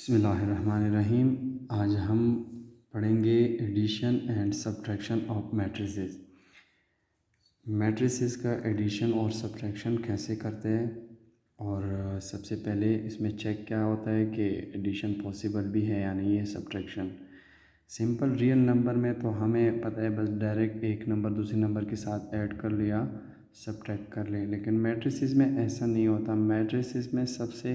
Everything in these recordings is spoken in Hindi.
बिस्मिल्लाहिर्रहमानिर्रहीम। आज हम पढ़ेंगे addition and subtraction of matrices. Matrices का एडिशन और सब्ट्रैक्शन कैसे करते हैं, और सबसे पहले इसमें चेक क्या होता है कि एडिशन पॉसिबल भी है या नहीं है, सब्ट्रैक्शन। सिंपल रियल नंबर में तो हमें पता है, बस डायरेक्ट एक नंबर दूसरे नंबर के साथ ऐड कर लिया, सब्ट्रैक्ट कर ले। लेकिन मैट्रिसेस में ऐसा नहीं होता। मैट्रिसेस में सबसे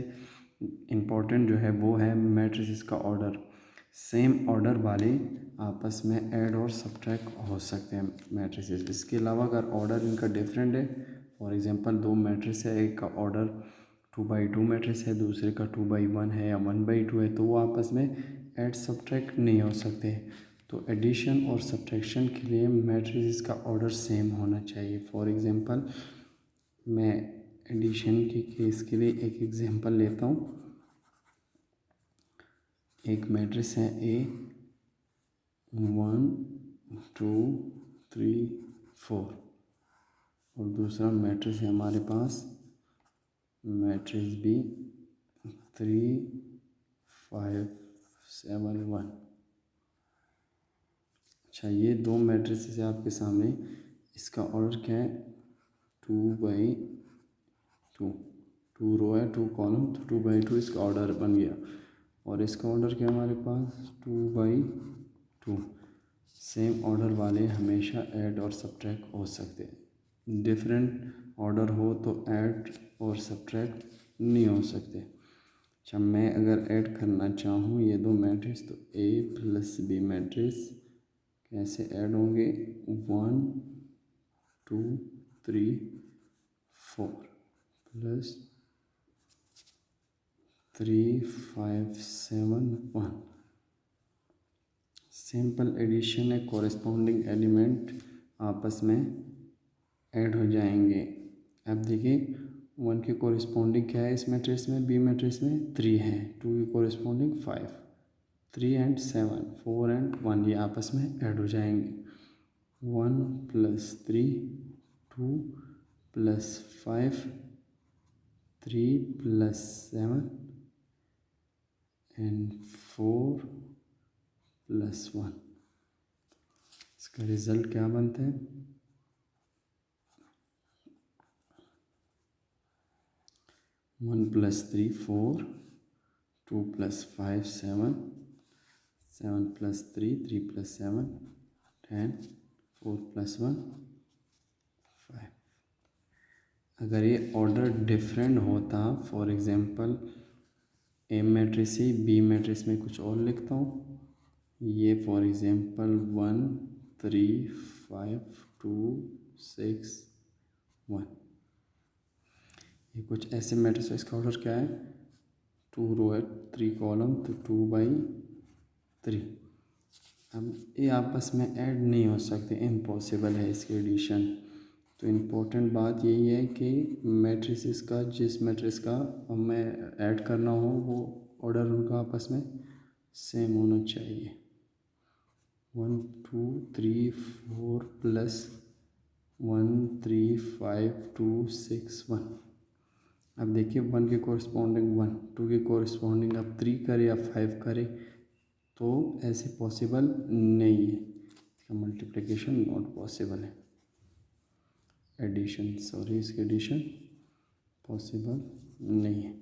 इम्पॉर्टेंट जो है वो है मैट्रिसेस का ऑर्डर। सेम ऑर्डर वाले आपस में ऐड और सब्ट्रैक्ट हो सकते हैं मैट्रिसेस। इसके अलावा अगर ऑर्डर इनका डिफरेंट है, फॉर एग्जांपल दो मैट्रिक्स है, एक का ऑर्डर 2/2 मैट्रिक्स है, दूसरे का 2/1 है या 1/2 है, तो वो आपस में ऐड सब्ट्रैक्ट नहीं हो सकते। तो एडिशन और सब्ट्रैक्शन के लिए मैट्रिसेस का ऑर्डर सेम होना चाहिए। फॉर एग्जांपल मैं एडिशन के केस के लिए एक एग्जांपल लेता हूँ। एक मैट्रिक्स है ए 1 2 3 4, और दूसरा मैट्रिक्स है हमारे पास मैट्रिक्स बी 3 5 7 1। अच्छा, ये दो मैट्रिक्स है आपके सामने। इसका ऑर्डर क्या है? 2/2, 2 रो है 2 कॉलम, तो 2/2 इसका ऑर्डर बन गया। और इसका ऑर्डर क्या हमारे पास 2/2। सेम ऑर्डर वाले हमेशा ऐड और सब्ट्रैक्ट हो सकते हैं। डिफरेंट ऑर्डर हो तो ऐड और सब्ट्रैक्ट नहीं हो सकते। अच्छा, मैं अगर ऐड करना चाहूँ ये दो मैट्रिक्स, तो ए प्लस बी मैट्रिक्स कैसे ऐड होंगे? 1 2 3 4 प्लस 3 5 7 1। सिंपल एडिशन है, कॉरेस्पॉन्डिंग एलिमेंट आपस में ऐड हो जाएंगे। अब देखिए 1 के कॉरेस्पॉन्डिंग क्या है इस मैट्रिक्स में? बी मैट्रिक्स में 3 है, 2 के कॉरेस्पॉन्डिंग 5, 3 एंड 7, 4 एंड 1, ये आपस में ऐड हो जाएंगे। 1 + 3 2 + 5 3 + 7 एंड 4 + 1। इसका रिजल्ट क्या बनता है? 1 + 3 4, 2 + 5 7, 7 + 3 3 + 7 10, 4 + 1 5। अगर ये ऑर्डर डिफरेंट होता, फॉर एग्जांपल ए मैट्रिक्स ही बी मैट्रिक्स में कुछ और लिखता हूँ, ये फॉर एग्जांपल 1 3 5 2 6 1, ये कुछ ऐसे मैट्रिक्स है। इसका ऑर्डर क्या है? 2 रो है 3 कॉलम, तो 2/3। अब ये आपस में ऐड नहीं हो सकते, इम्पॉसिबल है इसकी एडिशन। तो इम्पोर्टेंट बात यही है कि मैट्रिसेस का, जिस मैट्रिक्स का हमें ऐड करना हो वो ऑर्डर उनका आपस में सेम होना चाहिए। 1 2 3 4 + 1 3 5 2 6 1। अब देखिए 1 के कॉरस्पॉन्डिंग 1, 2 के कॉरस्पॉन्डिंग अब 3 करे या 5 करे, तो ऐसे पॉसिबल नहीं है। इसका मल्टीप्लिकेशन नॉट पॉसिबल है। एडिशन, सॉरी, इसकी एडिशन पॉसिबल नहीं है।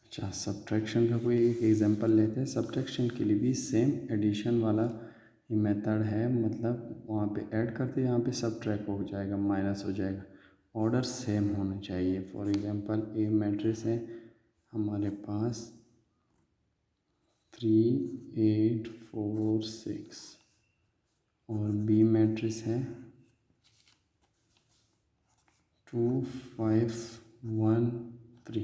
अच्छा, सब्ट्रैक्शन का कोई एक एग्जांपल लेते हैं। सब्ट्रैक्शन के लिए भी सेम एडिशन वाला ही मेथड है, मतलब वहाँ पे ऐड करते, यहाँ पे सब्ट्रैक्ट हो जाएगा, माइनस हो जाएगा। ऑर्डर सेम होना चाहिए। फॉर एग्जांपल ए मैट्रिक्स है हमारे पास 3 8 4 6, और बी मैट्रिक्स है 2 5 1 3।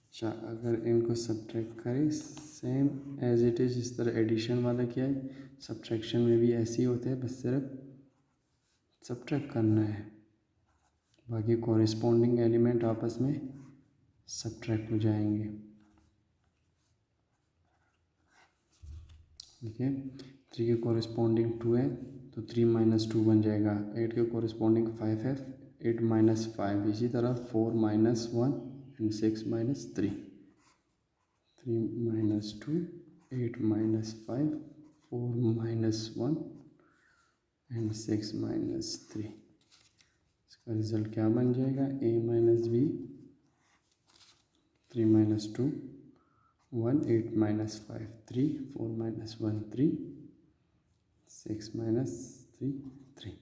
अच्छा, अगर इनको सब्ट्रैक्ट करें सेम एज इट इज़, जिस तरह एडिशन वाला किया है, सब्ट्रैक्शन में भी ऐसे ही होता है, बस सिर्फ सब्ट्रैक्ट करना है। बाकी कॉरेस्पॉन्डिंग एलिमेंट आपस में सब्ट्रैक्ट हो जाएंगे। ठीक है, 3 के कॉरेस्पॉन्डिंग 2 है, तो 3 - 2 बन जाएगा। 8 के कॉरेस्पॉन्डिंग 5 है, 8 - 5। इसी तरह 4 - 1 and 6 minus 3. 3 minus 2, 8 minus 5, 4 minus 1 and 6 minus 3. इसका रिजल्ट क्या बन जाएगा? a minus B, 3 minus 2 1, 8 minus 5 3, 4 minus 1 3, 6 minus 3 3.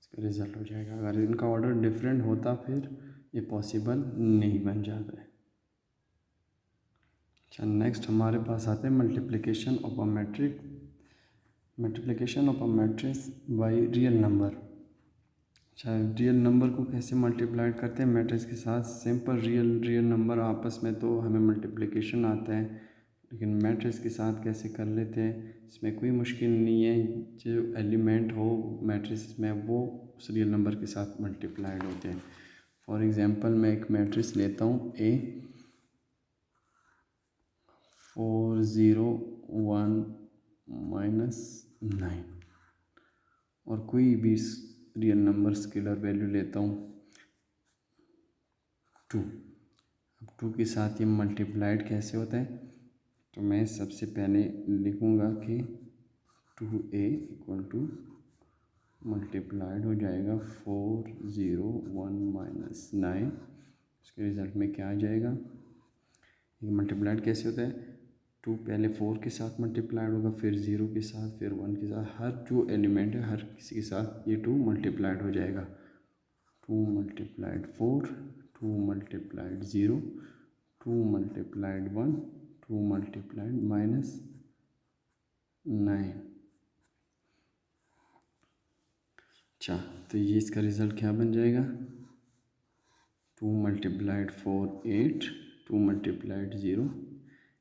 इसका रिजल्ट हो जाएगा. अगर इनका ऑर्डर डिफरेंट होता फिर ये पॉसिबल नहीं बन जाता है. अच्छा, नेक्स्ट हमारे पास आते हैं multiplication of a matric. Multiplication of a matrix by real number. अच्छा, रियल नंबर को कैसे मल्टीप्लाइड करते हैं मैट्रिक्स के साथ? सिंपल रियल नंबर आपस में तो हमें मल्टीप्लिकेशन आता है, लेकिन मैट्रिक्स के साथ कैसे कर लेते हैं, इसमें कोई मुश्किल नहीं है. जो एलिमेंट हो मैट्रिक्स में वो उस रियल नंबर के साथ मल्टीप्लाइड होते हैं. फॉर एग्जांपल मैं एक मैट्रिक्स लेता हूँ A 4 0 1 -9 और कोई भी रियल नंबर स्केलर वैल्यू लेता हूँ 2. अब 2 के साथ ये मल्टीप्लाइड कैसे होता है? तो मैं सबसे पहले लिखूँगा कि 2a इक्वल टू मल्टीप्लाइड हो जाएगा 4 0 1 -9. उसके रिज़ल्ट में क्या आ जाएगा? ये मल्टीप्लाइड कैसे होता है? 2 पहले 4 के साथ मल्टीप्लाइड होगा, फिर 0 के साथ, फिर 1 के साथ. हर जो एलिमेंट है हर किसी के साथ ये 2 मल्टीप्लाइड हो जाएगा. 2 मल्टीप्लाइड 4, 2 मल्टीप्लाइड 0, 2 मल्टीप्लाइड 1, 2 मल्टीप्लाइड -9. अच्छा, तो ये इसका रिज़ल्ट क्या बन जाएगा? 2 multiplied 4 8, 2 multiplied 0,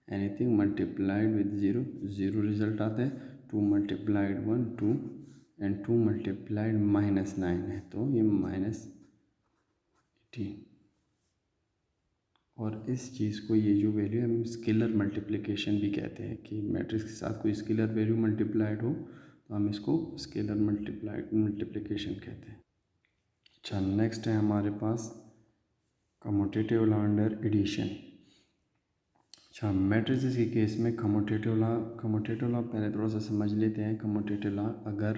anything multiplied with 0 0 result आता है. 2 मल्टीप्लाइड 1 2 एंड 2 मल्टीप्लाइड -9 है तो ये -18. और इस चीज़ को ये जो वैल्यू हम स्केलर मल्टीप्लिकेशन भी कहते हैं कि मैट्रिक्स के साथ कोई स्केलर वैल्यू मल्टीप्लाइड हो तो हम इसको स्केलर मल्टीप्लिकेशन कहते हैं. अच्छा, नेक्स्ट है हमारे पास कम्यूटेटिव लॉ अंडर एडिशन. अच्छा, मैट्रिसेस के केस में कम्यूटेटिव लॉ पहले थोड़ा सा समझ लेते हैं. कम्यूटेटिव लॉ, अगर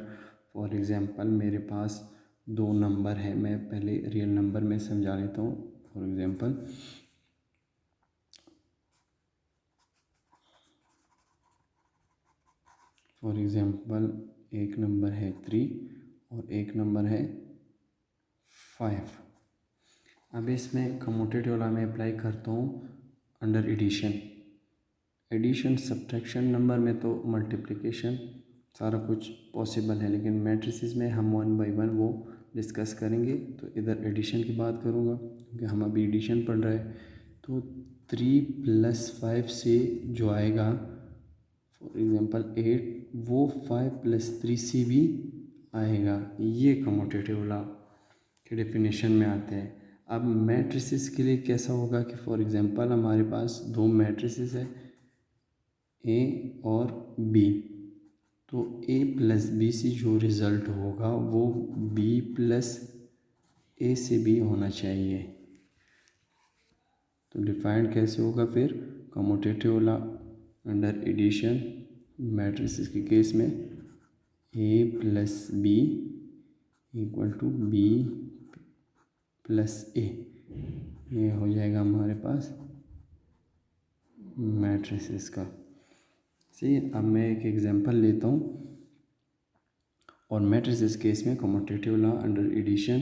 फॉर एग्जांपल मेरे पास 2 नंबर है, मैं पहले रियल नंबर में समझा लेता हूँ. फॉर एग्जांपल एक नंबर है 3 और एक नंबर है 5. अब इसमें कम्यूटेटिव लॉ में अप्लाई करता हूँ अंडर एडिशन सब्ट्रैक्शन. नंबर में तो मल्टीप्लिकेशन सारा कुछ पॉसिबल है, लेकिन मैट्रिसेस में हम 1 बाय 1 वो डिस्कस करेंगे. तो इधर एडिशन की बात करूँगा क्योंकि हम अभी एडिशन पढ़ रहे हैं. तो 3 + 5 से जो आएगा फॉर एग्जांपल 8, वो 5 + 3 से भी आएगा. ये कम्यूटेटिव लॉ के डेफिनेशन में आते हैं. अब मैट्रिसेस के लिए कैसा होगा कि फॉर एग्जांपल हमारे पास 2 मैट्रिसेस है A और B. तो A + B से जो रिज़ल्ट होगा वो B + A से भी होना चाहिए. तो डिफाइंड कैसे होगा फिर? Commutative law under addition matrices के केस में A + B equal to B + A. ये हो जाएगा हमारे पास मैट्रिसेस का. सही. अब मैं एक एग्जांपल लेता हूँ और मैट्रिसेस केस में कम्यूटेटिव लॉ अंडर एडिशन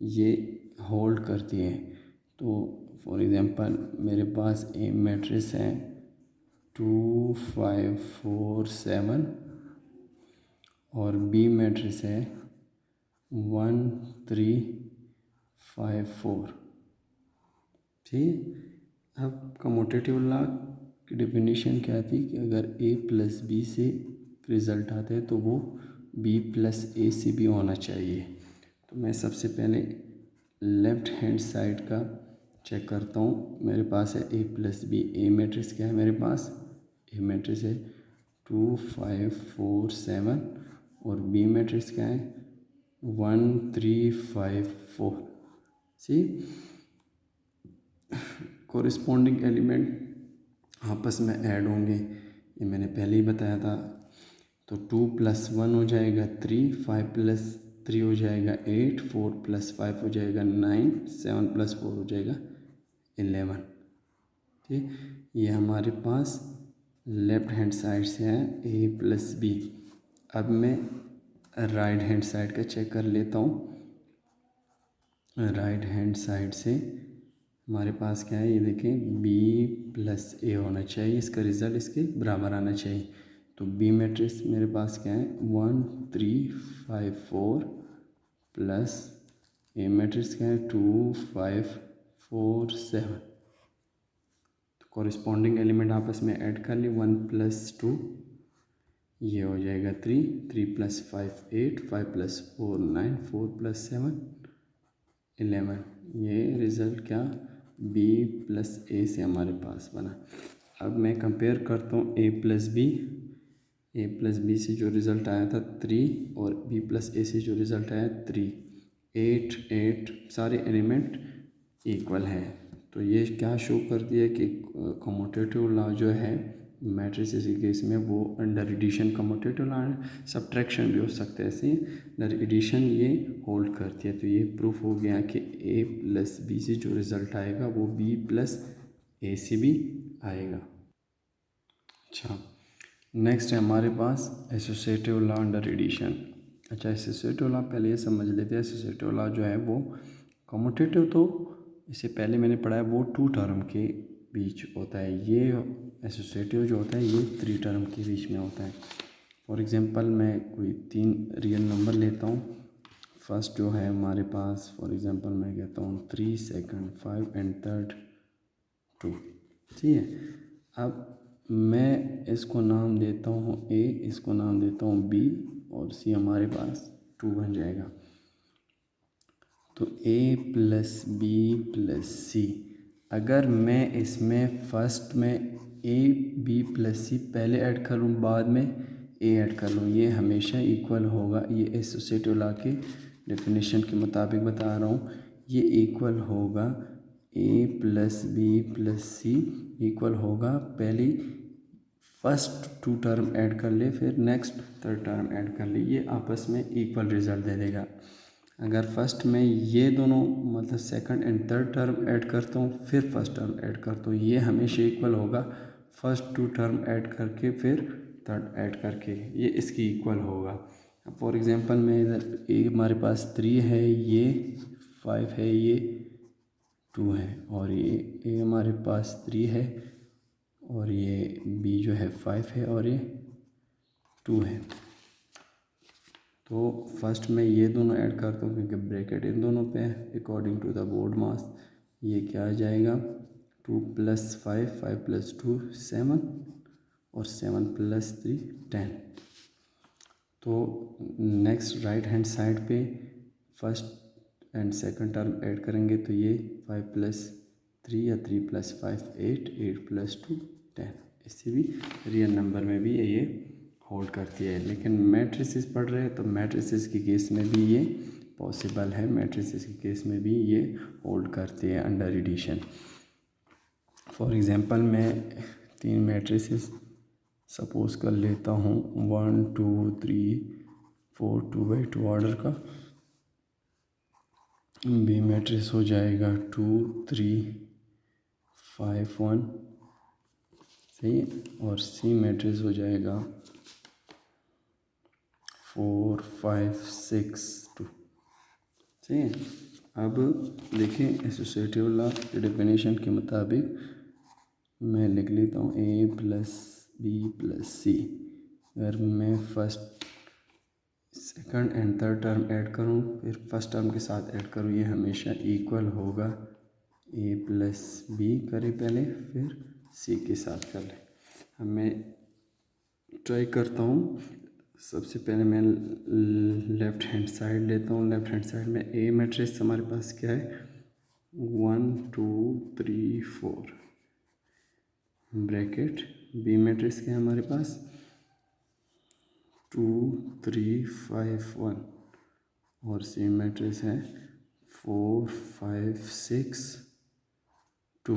ये होल्ड करती है. तो फॉर एग्जांपल मेरे पास ए मैट्रिक्स है 2 5 4 7 और बी मैट्रिक्स है 1 3 5 4. ठीक. अब कम्यूटेटिव लॉ की डेफिनेशन क्या थी कि अगर A + B से रिज़ल्ट आता है तो वो B + A से भी होना चाहिए. तो मैं सबसे पहले लेफ़्ट हैंड साइड का चेक करता हूँ. मेरे पास है A + B. A मैट्रिक्स क्या है मेरे पास? A मैट्रिक्स है 2 5 4 7 और B मैट्रिक्स क्या है 1 3 5 4. सी. कोरिस्पोंडिंग एलिमेंट आपस में ऐड होंगे, ये मैंने पहले ही बताया था। तो 2 + 1 हो जाएगा 3, 5 + 3 हो जाएगा 8, 4 + 5 हो जाएगा 9, 7 + 4 हो जाएगा 11। ठीक, ये हमारे पास लेफ्ट हैंड साइड से है a + b। अब मैं राइट हैंड साइड का चेक कर लेता हूँ। राइट हैंड साइड से हमारे पास क्या है, ये देखें b + a होना चाहिए, इसका रिज़ल्ट इसके बराबर आना चाहिए। तो b मैट्रिक्स मेरे पास क्या है 1 3 5 4 प्लस a मैट्रिक्स क्या है 2 5 4 7। तो कॉरिस्पॉन्डिंग एलिमेंट आपस में ऐड कर लिए, 1 + 2 ये हो जाएगा 3, 3 + 5 8, 5 + 4 9, 4 + 7 11। ये रिज़ल्ट क्या b + a से हमारे पास बना। अब मैं कंपेयर करता हूँ a + b से जो रिज़ल्ट आया था 3 और b + a से जो रिज़ल्ट आया 3, 8 8 सारे एलिमेंट इक्वल है। तो ये क्या शो कर दिया कि कम्यूटेटिव लॉ जो है मैट्रिसेस के केस में वो अंडर एडिशन कम्यूटेटिव लॉ है, सब्ट्रैक्शन भी हो सकता है, ऐसे अंडर एडिशन ये होल्ड करती है। तो ये प्रूफ हो गया कि a + b से जो रिज़ल्ट आएगा वो b + a से भी आएगा। अच्छा, नेक्स्ट है हमारे पास एसोसिएटिव लॉ अंडर एडिशन। अच्छा, एसोसिएटिव लॉ पहले ये समझ लेते हैं। एसोसिएटिव लॉ जो है वो कम्यूटेटिव, तो इससे पहले मैंने पढ़ा है वो 2 टर्म के बीच होता है, ये एसोसिएटिव जो होता है ये 3 टर्म के बीच में होता है। फॉर एग्जांपल मैं कोई 3 रियल नंबर लेता हूँ। फर्स्ट जो है हमारे पास फॉर एग्जांपल मैं कहता हूँ 3, सेकंड 5 एंड थर्ड 2। ठीक है, अब मैं इसको नाम देता हूँ a, इसको नाम देता हूँ b और c हमारे पास 2 बन जाएगा। तो a + b + c, अगर मैं इसमें फर्स्ट में a b + c पहले ऐड कर लूँ बाद में a ऐड कर लूँ, ये हमेशा इक्वल होगा। ये एसोसिएटिव लॉ के डेफिनेशन के मुताबिक बता रहा हूँ, ये इक्वल होगा a + b + c इक्वल होगा पहली फर्स्ट 2 टर्म ऐड कर ले फिर नेक्स्ट थर्ड टर्म ऐड कर ले, ये आपस में इक्वल रिज़ल्ट दे देगा। अगर फर्स्ट में ये दोनों मतलब second and third term add करता हूँ फिर फर्स्ट टर्म ऐड करता हूँ, ये हमेशा इक्वल होगा फर्स्ट 2 टर्म ऐड करके फिर थर्ड ऐड करके, ये इसकी इक्वल होगा। फॉर एग्जांपल मैं इधर ए हमारे पास 3 है, ये 5 है, ये 2 है, और ये ए हमारे पास 3 है और ये बी जो है 5 है और ये 2 है। तो फर्स्ट में ये दोनों ऐड करता हूँ क्योंकि ब्रैकेट इन दोनों पे है अकॉर्डिंग टू द बोर्ड मास। ये क्या आ जाएगा 2 + 5, 5 + 2 7 और 7 + 3 10। तो नेक्स्ट राइट हैंड साइड पे first and second term add करेंगे तो ये 5 + 3 या 3 + 5 8, 8 + 2 10। इससे भी रियल नंबर में भी ये होल्ड करती है। लेकिन मैट्रिसेस पढ़ रहे हैं तो मैट्रिसेस के केस में भी ये पॉसिबल है, मैट्रिसेस के केस में भी ये होल्ड करती है अंडर एडिशन। फॉर एग्जांपल मैं 3 मैट्रिसेस सपोज कर लेता हूँ 1 2 3 4 2/2 ऑर्डर का। बी मैट्रिक्स हो जाएगा 2 3 5 1, सही है, और सी मैट्रिक्स हो जाएगा 4 5 6 2, सही है। अब देखें एसोसिएटिव लॉ के डेफिनेशन के मुताबिक मैं लिख लेता हूँ a + b + c। अगर मैं first second and third term add करूँ फिर फर्स्ट टर्म के साथ ऐड करूँ, ये हमेशा इक्वल होगा। a + b करें पहले फिर c के साथ कर लें। अब मैं ट्राई करता हूँ, सबसे पहले मैं लेफ़्ट हैंड साइड लेता हूँ। लेफ़्ट हैंड साइड में a मैट्रिक्स हमारे पास क्या है 1 2 3 4 ब्रैकेट, b मैट्रिक्स क्या है हमारे पास 2 3 5 1 और c मैट्रिक्स है 4 5 6 2।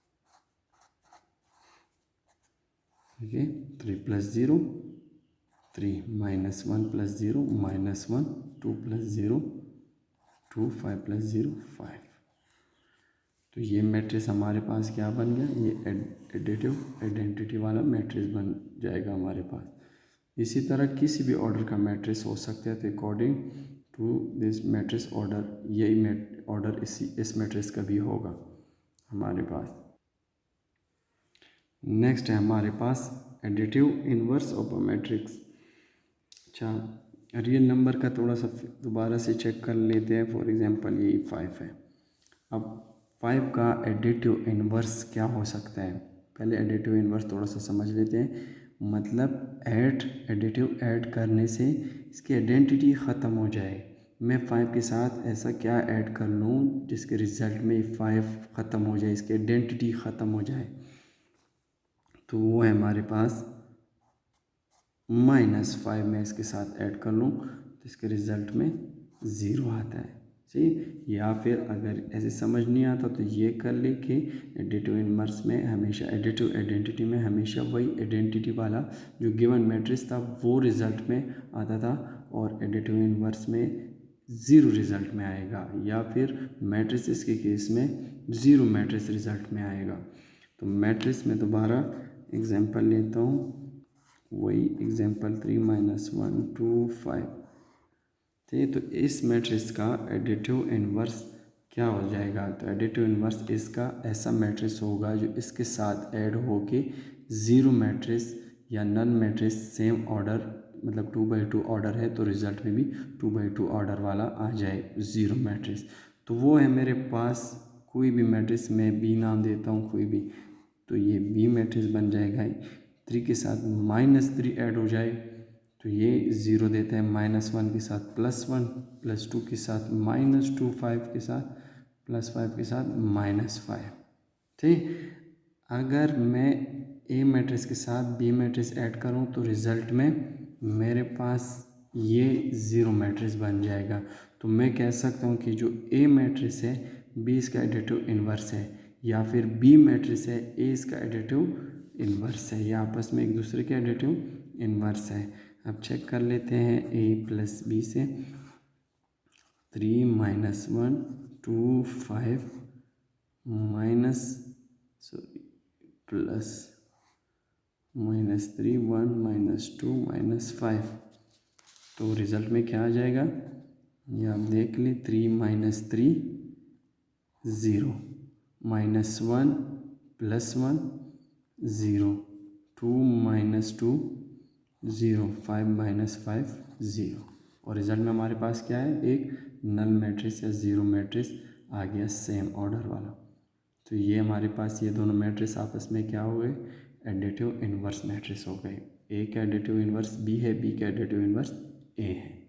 ओके, 3 + 0 3, -1 + 0 -1, 2 + 0 2, 5 + 0 5। तो ये मैट्रिक्स हमारे पास क्या बन गया, ये एडिटिव आइडेंटिटी वाला मैट्रिक्स बन जाएगा हमारे पास। इसी तरह किसी भी ऑर्डर का मैट्रिक्स हो सकता है, तो according to this matrix order यही ऑर्डर इस मैट्रिक्स का भी होगा हमारे पास। नेक्स्ट है हमारे पास additive inverse of a matrix. अच्छा, रियल नंबर का थोड़ा सा दोबारा से चेक कर लेते हैं। फॉर एग्जांपल ये 5 है। अब 5 का एडिटिव इनवर्स क्या हो सकता है, पहले एडिटिव इनवर्स थोड़ा सा समझ लेते हैं। मतलब एडिटिव ऐड करने से इसकी आइडेंटिटी ख़त्म हो जाए। मैं 5 के साथ ऐसा क्या ऐड कर लूँ जिसके रिज़ल्ट में 5 ख़त्म हो जाए, इसकी आइडेंटिटी ख़त्म हो जाए। तो वो है हमारे पास -5 में इसके साथ ऐड कर लूँ तो इसके रिज़ल्ट में 0 आता है। ठीक, या फिर अगर ऐसे समझ नहीं आता तो ये कर ले कि एडिटिव इनवर्स में हमेशा एडिटिव आइडेंटिटी में हमेशा वही आइडेंटिटी वाला जो गिवन मैट्रिक्स था वो रिज़ल्ट में आता था, और एडिटिव इनवर्स में 0 रिज़ल्ट में आएगा, या फिर मैट्रिसेस के केस में 0 मैट्रिक्स रिज़ल्ट में आएगा। तो मैट्रिक्स में दोबारा एग्जांपल लेता हूँ, वही एग्जांपल 3 - 1 2 5। ठीक है, तो इस मैट्रिक्स का एडिटिव इनवर्स क्या हो जाएगा, तो एडिटिव इनवर्स इसका ऐसा मैट्रिक्स होगा जो इसके साथ ऐड होके 0 मैट्रिक्स या नन मैट्रिक्स सेम ऑर्डर, मतलब 2/2 ऑर्डर है तो रिज़ल्ट में भी 2/2 ऑर्डर वाला आ जाए 0 मैट्रिक्स। तो वो है मेरे पास कोई भी मैट्रिक्स, मैं बी नाम देता हूँ कोई भी, तो ये बी मैट्रिक्स बन जाएगा। 3 के साथ -3 ऐड हो जाए तो ये 0 देता है। -1 के साथ +1, +2 के साथ -2, 5 के साथ +5 के साथ -5। ठीक, अगर मैं ए मैट्रिक्स के साथ बी मैट्रिक्स ऐड करूं तो रिज़ल्ट में मेरे पास ये 0 मैट्रिक्स बन जाएगा। तो मैं कह सकता हूं कि जो ए मैट्रिक्स है बी इसका एडिटिव इन्वर्स है, या फिर बी मैट्रिक्स है ए इसका एडिटिव इन्वर्स है, या आपस में एक दूसरे के एडिटिव इन्वर्स है। अब चेक कर लेते हैं a + b से। 3 - 1 2 5 प्लस -3 1 -2 -5, तो रिज़ल्ट में क्या आ जाएगा, ये आप देख लें। 3 - 3 0, -1 +1 0, 2 - 2 0, 5 - 5 0, और रिज़ल्ट में हमारे पास क्या है, एक नल मैट्रिक्स या 0 मैट्रिक्स आ गया सेम ऑर्डर वाला। तो ये हमारे पास ये दोनों मैट्रिक्स आपस में क्या हो गए, एडिटिव इन्वर्स मैट्रिक्स हो गए। ए का एडिटिव इन्वर्स बी है, बी का एडिटिव इन्वर्स ए है।